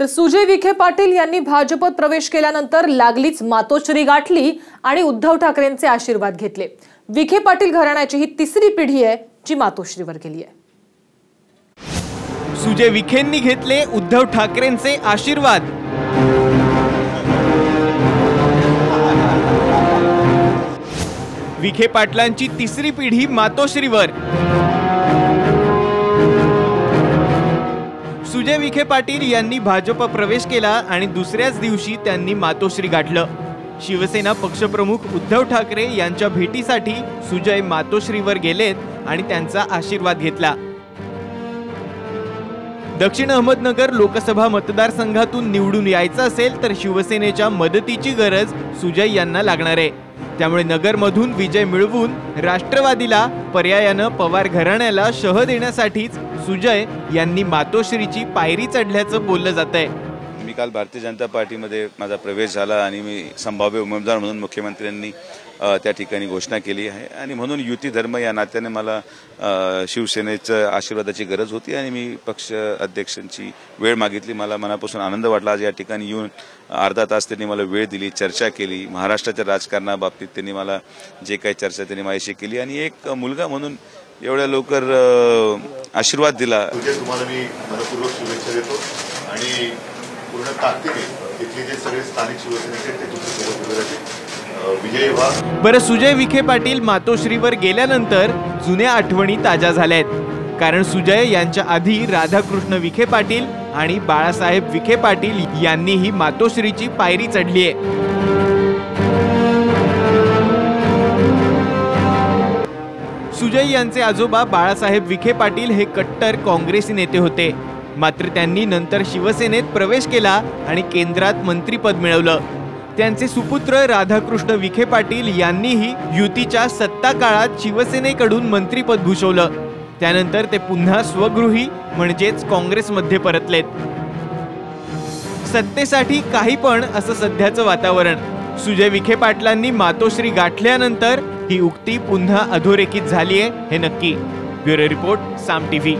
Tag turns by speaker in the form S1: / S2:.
S1: तर सुजय विखे पाटील यांनी भाजपत प्रवेश केल्यानंतर लागलीच मातोश्री गाठली आणि उद्धव ठाकरेंचे आशीर्वाद घेतले। विखे पाटील घराण्याची ही तिसरी पिढी आहे जी मातोश्रीवर गेली आहे।
S2: सुजय विखेंनी घेतले उद्धव ठाकरेंचे आशीर्वाद। विखे पाटलांची तिसरी पिढी मातोश्रीवर। सुजय विखे पाटील यांनी भाजप प्रवेश केला आणि दुसऱ्याच दिवशी त्यांनी मातोश्री गाठलं। शिवसेना पक्षप्रमुख उद्धव ठाकरे यांच्या भेटीसाठी सुजय मातोश्रीवर गेलेत आणि त्यांचा आशीर्वाद घेतला। दक्षिण अहमदनगर लोकसभा मतदारसंघातून निवडून यायचं असेल तर शिवसेनेच्या मदतीची गरज सुजय यांना लागणार आहे। त्यामुळे नगरमधून विजय मिळवून राष्ट्रवादीला पर्यायाने पवार घराण्याला शह देण्यासाठीच सुजय यांनी मातोश्रीची पायरी चढल्याचं बोललं जातंय।
S3: मी काल भारतीय जनता पार्टीमध्ये माझा प्रवेश झाला आणि मी संभाव्य उमेदवार म्हणून मुख्यमंत्र्यांनी त्या ठिकाणी घोषणा केली आहे आणि म्हणून युती धर्म या नात्याने मला शिवसेनेच्या आशीर्वादाची गरज होती आणि मी पक्ष अध्यक्षांची वेळ मागितली। मला मनापासून आनंद वाटला आज या ठिकाणी येऊन अर्धा तास त्यांनी मला वेळ दिली, चर्चा केली। महाराष्ट्राच्या राजकारणाबाबतीत त्यांनी मला जे काही चर्चा त्यांनी माझ्याशी केली आणि एक मुलगा म्हणून एवढ्या लवकर आशीर्वाद दिला।
S4: तुम्हाला मी मनपूर्वक शुभेच्छा देतो आणि पूर्ण ताकदीने इथले जे सगळे स्थानिक शिवसेनेचे ते तुमच्यासोबत उभे राहतील। विजय व्हा।
S2: बरं, सुजय विखे पाटील मातोश्रीवर गेल्यानंतर जुन्या आठवणी ताज्या झाल्यात। कारण सुजय यांच्या आधी राधाकृष्ण विखे पाटील आणि बाळासाहेब विखे पाटील यांनीही मातोश्रीची पायरी चढली आहे। सुजय यांचे आजोबा बाळासाहेब विखे पाटील हे कट्टर काँग्रेसी नेते होते, मात्र त्यांनी नंतर शिवसेनेत प्रवेश केला आणि केंद्रात मंत्रीपद मिळवलं। त्यांचे सुपुत्र राधाकृष्ण विखे पाटील यांनीही युतीच्या सत्ता काळात शिवसेनेकडून मंत्रीपद भूषवलं। त्यानंतर ते पुन्हा स्वगृही म्हणजेच काँग्रेसमध्ये परतलेत। सत्तेसाठी काही पण असं सध्याचं वातावरण। सुजय विखे पाटलांनी मातोश्री गाठल्यानंतर ही उक्ती पुन्हा अधोरेखित झालीये हे नक्की। ब्युरो रिपोर्ट, साम टीव्ही।